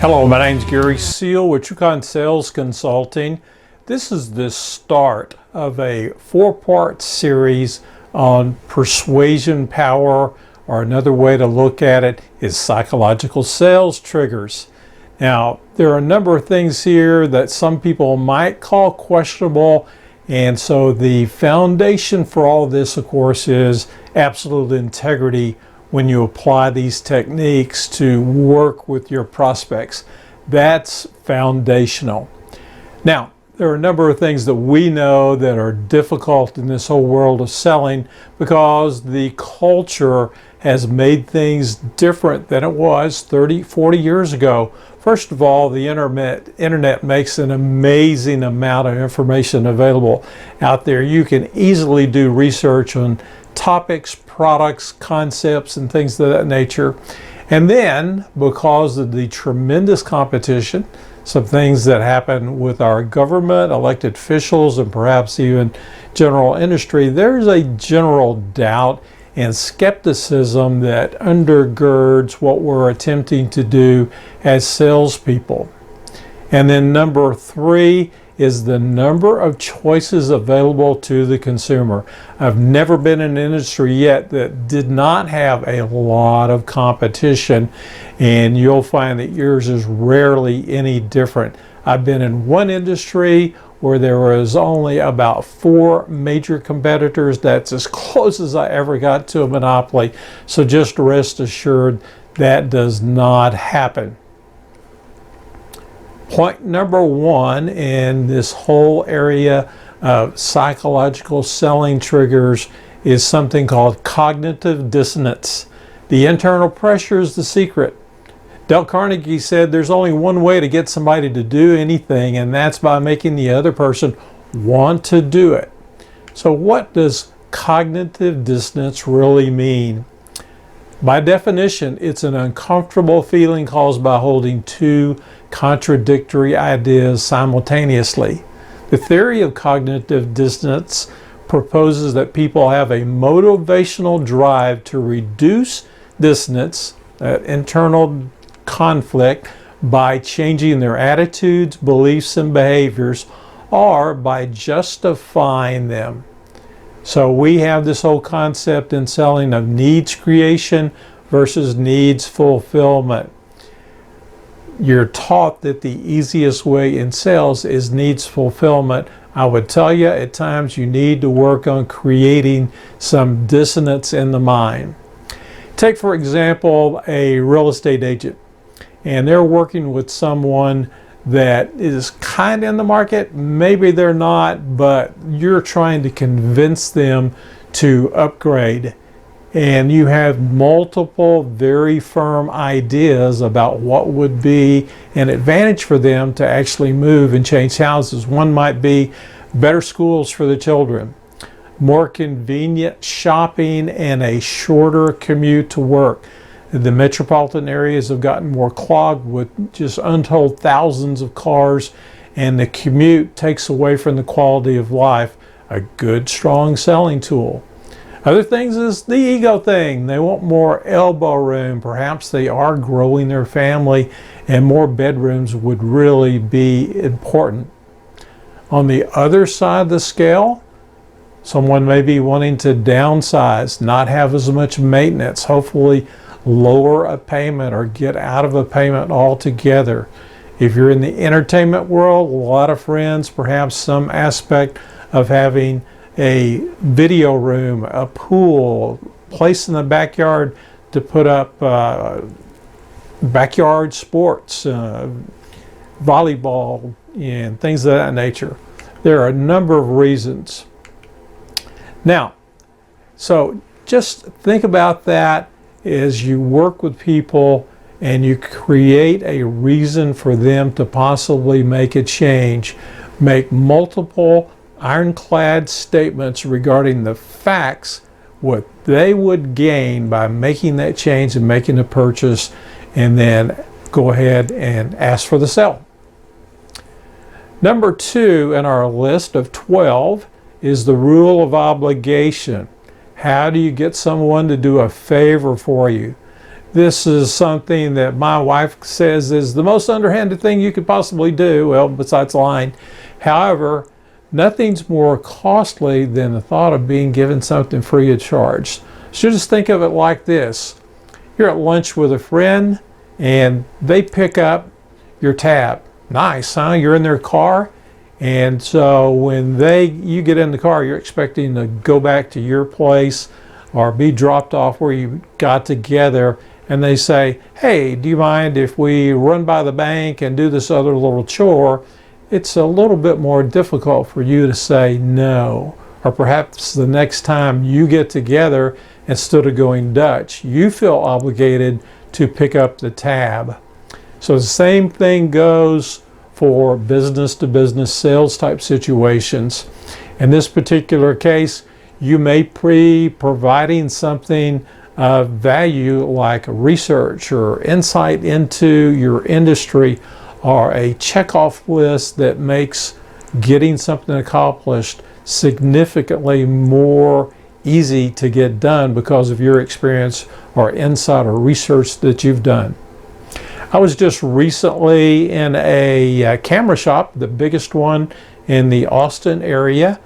Hello, my name's Gary Seal with Trucon Sales Consulting. This is the start of a four-part series on persuasion power, or another way to look at it is psychological sales triggers. Now, there are a number of things here that some people might call questionable, and so the foundation for all of this, of course, is absolute integrity when you apply these techniques to work with your prospects. That's foundational. Now, there are a number of things that we know that are difficult in this whole world of selling because the culture has made things different than it was 30, 40 years ago. First of all, the internet makes an amazing amount of information available out there. You can easily do research on topics, products, concepts, and things of that nature. And then, because of the tremendous competition, some things that happen with our government, elected officials, and perhaps even general industry, there's a general doubt and skepticism that undergirds what we're attempting to do as salespeople. And then number three is the number of choices available to the consumer. I've never been in an industry yet that did not have a lot of competition, and you'll find that yours is rarely any different. I've been in one industry where there was only about 4 major competitors. That's as close as I ever got to a monopoly. So just rest assured that does not happen. Point number one in this whole area of psychological selling triggers is something called cognitive dissonance. The internal pressure is the secret. Dale Carnegie said there's only one way to get somebody to do anything, and that's by making the other person want to do it. So what does cognitive dissonance really mean? By definition, it's an uncomfortable feeling caused by holding two contradictory ideas simultaneously. The theory of cognitive dissonance proposes that people have a motivational drive to reduce dissonance, internal conflict, by changing their attitudes, beliefs, and behaviors, or by justifying them. So we have this whole concept in selling of needs creation versus needs fulfillment. You're taught that the easiest way in sales is needs fulfillment. I would tell you at times you need to work on creating some dissonance in the mind. Take, for example, a real estate agent, and they're working with someone that is kind of in the market. Maybe they're not, but you're trying to convince them to upgrade. And you have multiple very firm ideas about what would be an advantage for them to actually move and change houses. One might be better schools for the children, more convenient shopping, and a shorter commute to work. The metropolitan areas have gotten more clogged with just untold thousands of cars, and the commute takes away from the quality of life. A good, strong selling tool. Other things is the ego thing. They want more elbow room. Perhaps they are growing their family, and more bedrooms would really be important. On the other side of the scale, someone may be wanting to downsize, not have as much maintenance, hopefully lower a payment or get out of a payment altogether. If you're in the entertainment world, a lot of friends, perhaps some aspect of having a video room, a pool, place in the backyard to put up backyard sports, volleyball, and things of that nature. There are a number of reasons. Now, so just think about that as you work with people and you create a reason for them to possibly make a change. Make multiple ironclad statements regarding the facts, what they would gain by making that change and making a purchase, and then go ahead and ask for the sale. Number 2 in our list of 12 is the rule of obligation. How do you get someone to do a favor for you? This is something that my wife says is the most underhanded thing you could possibly do, well, besides lying. However, nothing's more costly than the thought of being given something free of charge. So just think of it like this. You're at lunch with a friend and they pick up your tab. Nice, huh? You're in their car. And so when you get in the car, you're expecting to go back to your place or be dropped off where you got together. And they say, hey, do you mind if we run by the bank and do this other little chore? It's a little bit more difficult for you to say no. Or perhaps the next time you get together, instead of going Dutch, you feel obligated to pick up the tab. So the same thing goes for business to business sales type situations. In this particular case, you may be providing something of value like research or insight into your industry or a checkoff list that makes getting something accomplished significantly more easy to get done because of your experience or insight or research that you've done. I was just recently in a camera shop, the biggest one in the Austin area.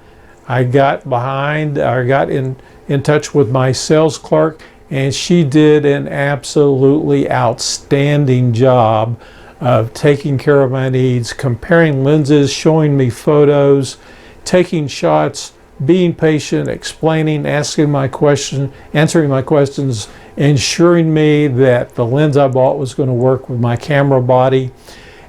I got in touch with my sales clerk, and she did an absolutely outstanding job of taking care of my needs, comparing lenses, showing me photos, taking shots, being patient, explaining, answering my questions, ensuring me that the lens I bought was going to work with my camera body.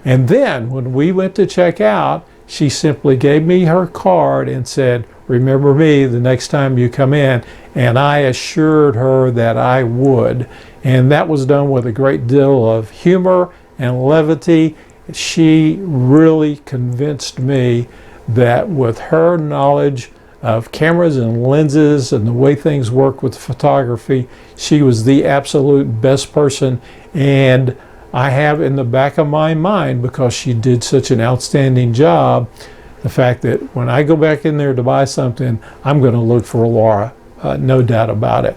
And then when we went to check out, she simply gave me her card and said, remember me the next time you come in. And I assured her that I would. And that was done with a great deal of humor and levity. She really convinced me that with her knowledge of cameras and lenses and the way things work with photography, she was the absolute best person. And I have in the back of my mind, because she did such an outstanding job, the fact that when I go back in there to buy something, I'm going to look for Laura, no doubt about it.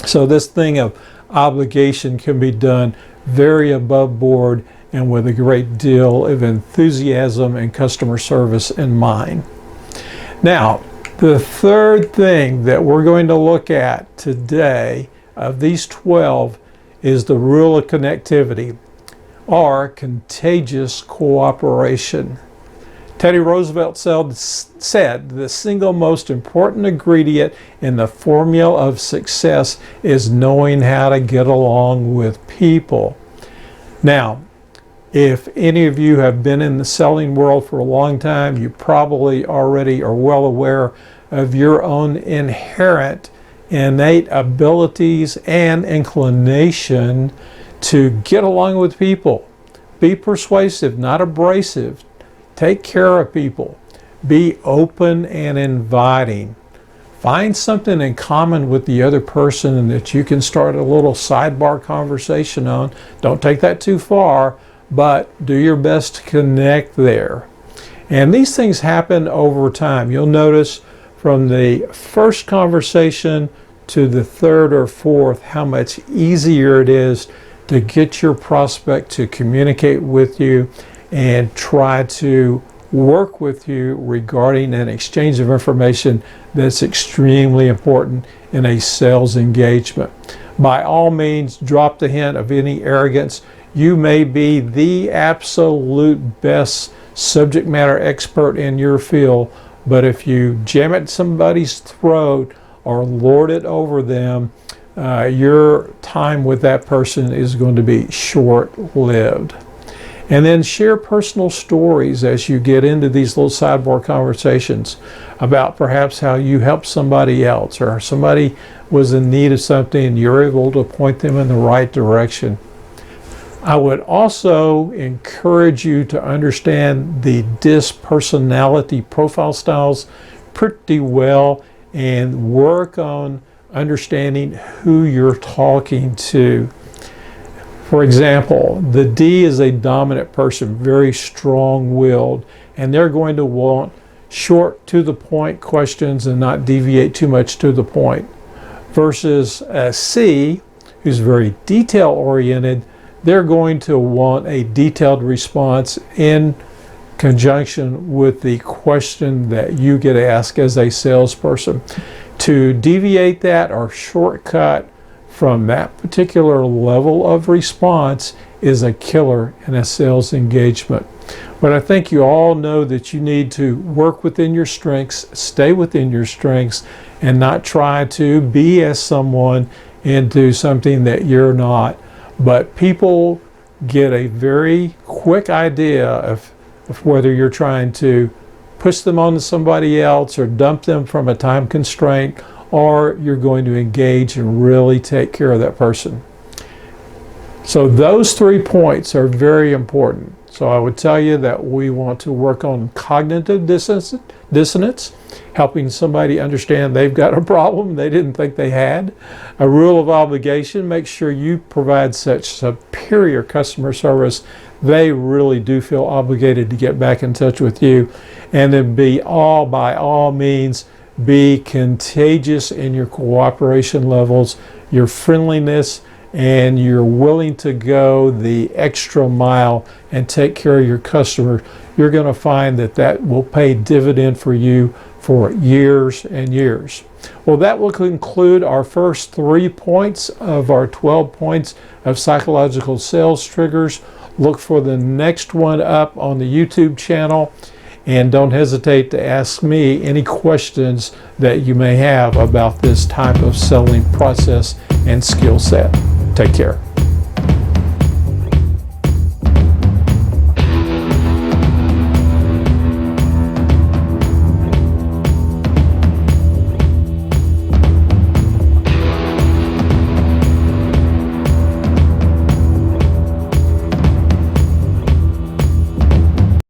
So this thing of obligation can be done very above board and with a great deal of enthusiasm and customer service in mind. Now, the third thing that we're going to look at today of these 12 is the rule of connectivity, or contagious cooperation. Teddy Roosevelt said the single most important ingredient in the formula of success is knowing how to get along with people. Now, if any of you have been in the selling world for a long time, you probably already are well aware of your own inherent innate abilities and inclination to get along with people. Be persuasive, not abrasive. Take care of people. Be open and inviting. Find something in common with the other person that you can start a little sidebar conversation on. Don't take that too far, but do your best to connect there. And these things happen over time. You'll notice from the first conversation to the third or fourth how much easier it is to get your prospect to communicate with you and try to work with you regarding an exchange of information that's extremely important in a sales engagement. By all means, drop the hint of any arrogance. You may be the absolute best subject matter expert in your field, but if you jam it somebody's throat or lord it over them, your time with that person is going to be short-lived. And then share personal stories as you get into these little sidebar conversations about perhaps how you helped somebody else, or somebody was in need of something and you're able to point them in the right direction. I would also encourage you to understand the DISC personality profile styles pretty well and work on understanding who you're talking to. For example, the D is a dominant person, very strong-willed, and they're going to want short, to-the-point questions and not deviate too much to the point. Versus a C, who's very detail oriented, they're going to want a detailed response in conjunction with the question that you get asked as a salesperson. To deviate that or shortcut from that particular level of response is a killer in a sales engagement. But I think you all know that you need to work within your strengths, stay within your strengths, and not try to be as someone into something that you're not. But people get a very quick idea of whether you're trying to push them onto somebody else or dump them from a time constraint, or you're going to engage and really take care of that person. So those 3 points are very important. So I would tell you that we want to work on cognitive dissonance, helping somebody understand they've got a problem they didn't think they had. A rule of obligation, make sure you provide such superior customer service they really do feel obligated to get back in touch with you. And then by all means, be contagious in your cooperation levels, your friendliness, and you're willing to go the extra mile and take care of your customer. You're going to find that that will pay dividend for you for years and years. Well, that will conclude our first 3 points of our 12 points of psychological sales triggers. Look for the next one up on the YouTube channel, and don't hesitate to ask me any questions that you may have about this type of selling process and skill set. Take care.